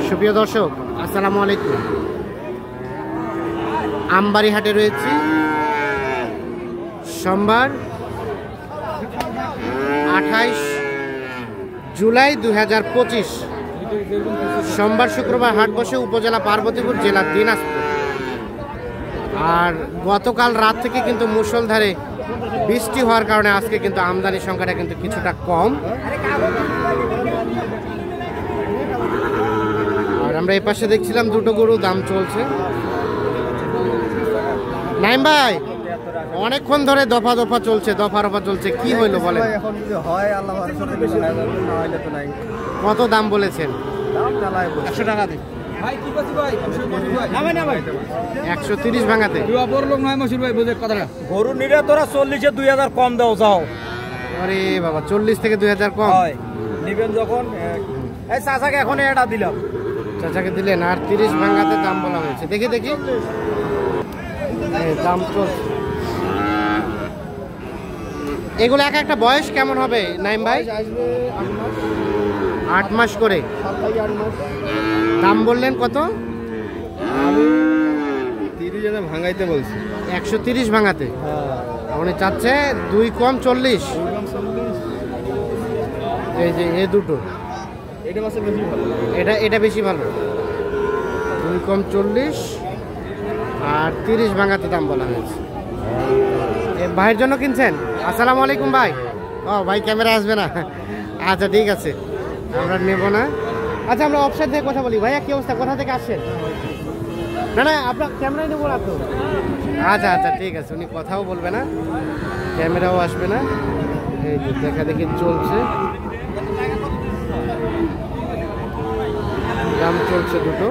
সুপ্রিয় দর্শক, আসসালামু আলাইকুম। আমবাড়ি হাটে রয়েছি সোমবার 28 জুলাই 2025। সোমবার শুক্রবার হাট বসে উপজেলা পার্বতীপুর, জেলা দিনাজপুর। আর গতকাল রাত থেকে কিন্তু মুষলধারে বৃষ্টি হওয়ার কারণে আজকে কিন্তু আমদানি সংখ্যাটা কিন্তু কিছুটা কম। আর আমরা এই পাশে দেখছিলাম দুটো গরু দাম চলছে। নাইম ভাই, অনেকক্ষণ ধরে দফা দফা চলছে, দফা রফা চলছে, কি হইলো বলেন? কত দাম বলেছেন? 100 টাকা দিন। 130 ভাঙাতে গরু নিলে তোরা 40-এ 2000 কম দাও যাও। আরে বাবা, 40 থেকে 2000 কম নিবেন যখন। এই চাচাকে এখন এটা দিলাম, চাচাকে দিলেন। আর 30 ভাঙাতে দাম বলা হয়েছে। দেখি দেখি দাম চলছে। এগুলো এক একটা বয়স কেমন হবে নাইম ভাই? 8 মাস করে। দাম বললেন কত? 30 ভাঙাইতে বলছি। 130 ভাঙাতে উনি চাচ্ছে 2 কম 40। এই যে এ দুটো, এটা বেশি ভালো। 2 কম 40 আর 30 ভাঙাতে দাম বলা হয়েছে। ভাইয়ের জন্য কিনছেন? আসসালামু আলাইকুম ভাই। ও ভাই, ক্যামেরা আসবে না? আচ্ছা ঠিক আছে, আমরা নেব না। আচ্ছা, আমরা অফসাইড দিয়ে কথা বলি। ভাইয়া কি অবস্থা, কোথা থেকে আসছেন? না না, আপনার ক্যামেরায় নেবো না তো। আচ্ছা আচ্ছা ঠিক আছে, উনি কথাও বলবে না, ক্যামেরাও আসবে না। এই যে দেখা দেখি চলছে, দাম চলছে দুটো।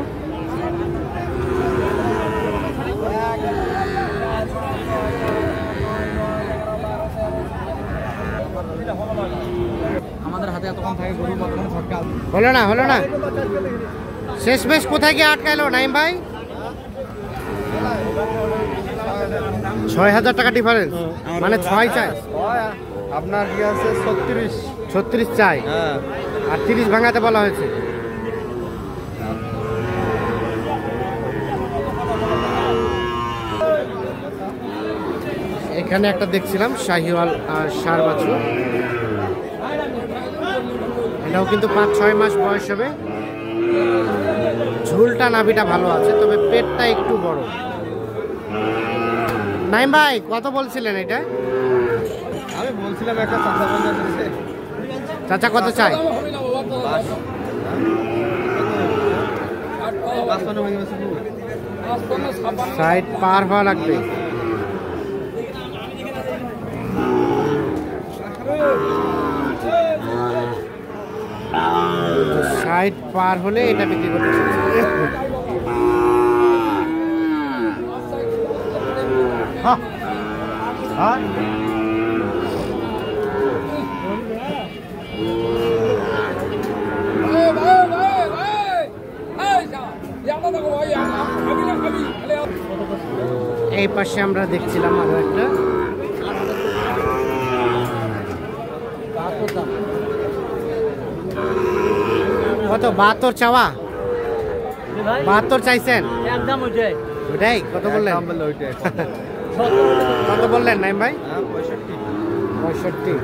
আমাদের হাতে এত কম থাকে গরু হলো না, হলো না। শেষ বেশ কোথায় গিয়ে আটকাইলো নাইম ভাই? 6000 টাকা ডিফারেন্স, মানে 6 চাই আপনার কি আছে? 36 চাই। আর 30 ভাঙাতে বলা হয়েছে। এখানে একটা দেখছিলাম শাহিওয়াল আর ষাঁড় বাছুর। এটাও কিন্তু 5-6 মাস বয়স হবে। ঝুলটা নাভিটা ভালো আছে, তবে পেটটা একটু বড়। নাইম ভাই, কত বলছিলেন এটা? আমি বলছিলাম একটা চাচা কত চাই? 60 পার হওয়া লাগবে। 60 পার হলে এটা বিক্রি করতে চাচ্ছি। এই পাশে আমরা দেখছিলাম আরো একটা। কত? 72 চাওয়া? 72 চাইছেন? একদম ওইটাই। কত বললেন? কত বললেন নাইম ভাই? 65।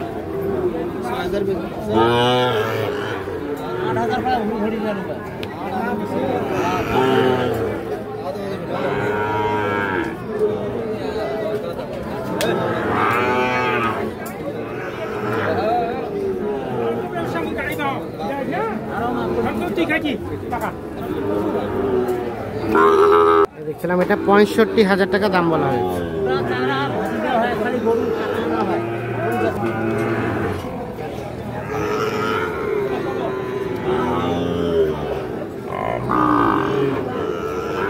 দেখছিলাম এটা 65,000 টাকা দাম বলা হয়েছে।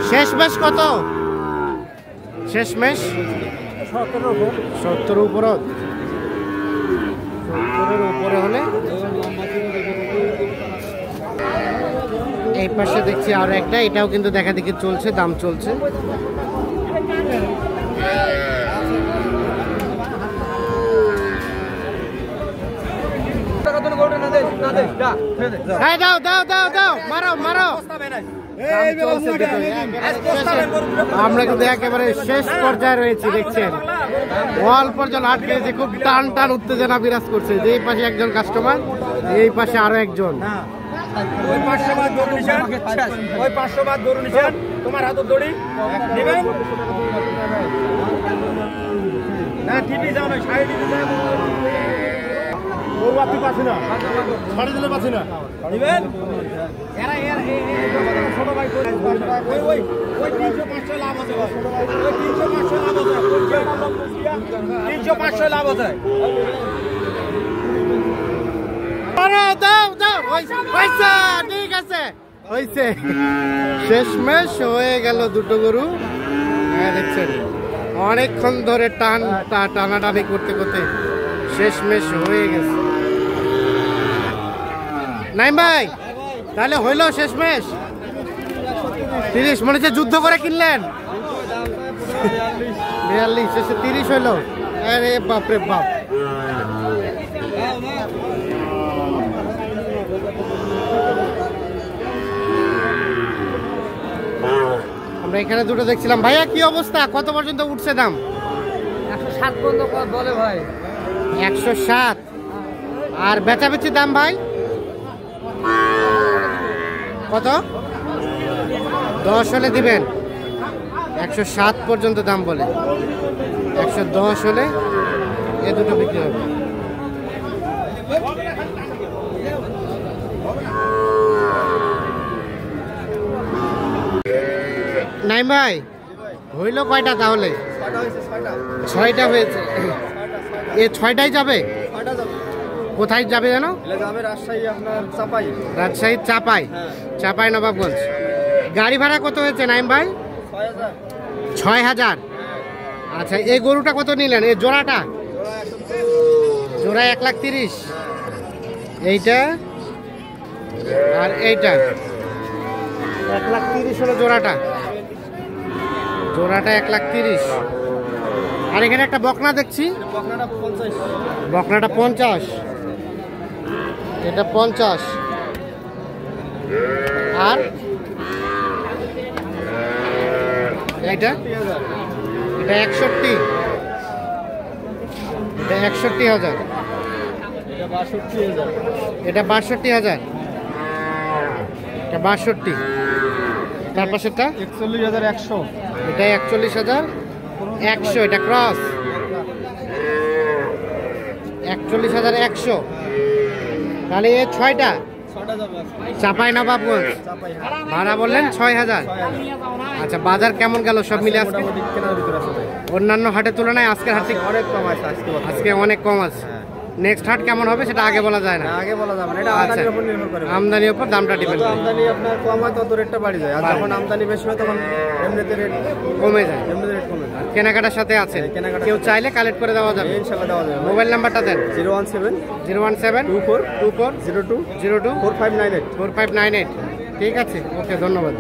শেষ মেশ কত? শেষ মেশ 70 উপর। 70-এর উপরে হলে। এই পাশে দেখছি আর একটা, এটাও কিন্তু দেখা দেখি চলছে, দাম চলছে। দাও দাও দাও দাও, মারো মারো। দাম চলছে দুটোই। আমরা কিন্তু একেবারে শেষ পর্যায়ে রয়েছি, দেখছেন অল্প জন হাট খেয়েছে, খুব টান টান উত্তেজনা বিরাজ করছে। যে এই পাশে একজন কাস্টমার, এই পাশে আরো একজন। ওই 500 বাদ দৌড় নিছেন, ওই 500 বাদ দৌড় নিছেন, তোমার হাতে দড়ি নেবেন না? টিভি যাও না, সাইড দিতে যাও। ওর বাতি পাছি না, ছাড়ি দিলে পাছি না, নেবেন এরা ছোট ভাই ওই ওই ওই 300-500 লাভ আছে, ওই 300-500 লাভ আছে, 300-500 লাভ আছে। ঠিক আছে, হয়েছে, শেষমেশ হয়ে গেল দুটো গরু। দেখছেন অনেকক্ষণ ধরে টানাটানি করতে করতে শেষমেশ হয়ে গেছে। নাইম ভাই, তাহলে হইলো শেষমেশ 30, মনে হচ্ছে যুদ্ধ করে কিনলেন। 42 শেষে 30 হইলো। আরে বাপরে বাপ, আমরা এখানে দুটো দেখছিলাম। ভাইয়া কি অবস্থা, কত পর্যন্ত উঠছে দাম? 107 পর্যন্ত বলে ভাই। 107। আর বেচাবেচি দাম ভাই কত? 10 হলে দিবেন। 107 পর্যন্ত দাম বলে, 110 হলে এ দুটো বিক্রি হবে। নাইম ভাই, হইল কয়টা তাহলে? 6টা হয়েছে। এ 6টাই যাবে? কোথায় যাবে জানো? রাজশাহী, আপনার চাপাই। রাজশাহী চাপাই, চাপাই নবাবগঞ্জ। গাড়ি ভাড়া কত হয়েছে নাইম ভাই? 6000। আচ্ছা, এই গরুটা কত নিলেন? এই জোড়াটা? জোড়া 1,30,000। এইটা আর এইটা 1,30,000 হলো জোড়াটা। জোড়াটা 1,30,000। আর এখানে একটা বকনা দেখছি, বকনাটা 50। এটা 50। আর এটা 61। এটা 61,000। এটা 62,000। এটা 62। তার পাশেরটা 41,100। এটা 41,100। এটা ক্রস 41,100। তাহলে এ 6টা চাপাই নবাবগঞ্জ। ভাড়া বললেন 6,000। আচ্ছা, বাজার কেমন গেল সব মিলে আজকে? অন্যান্য হাটের তুলনায় আজকের হাট অনেক কম আছে আজকে অনেক কম আছে। নেক্সট হাট কেমন হবে সেটা আগে বলা যায় না। আগে বলা যাবে না, এটা আমদানির উপর নির্ভর করে। আমদানির উপর দামটা ডিপেন্ড করে। আমদানি আপনার কম হয় তত রেটটা বাড়ি যায়, আর যখন আমদানি বেশি হয় তখন এমনিতে রেট কমে যায়। এমনিতে রেট কমে যায়। কেনাকাটার সাথে আছে, কেনাকাটার কেউ চাইলে কালেক্ট করে দেওয়া যাবে। ইনশাআল্লাহ দেওয়া যাবে। মোবাইল নাম্বারটা দেন। 017 017 24 02 02 4598। 4598। ঠিক আছে, ওকে, ধন্যবাদ।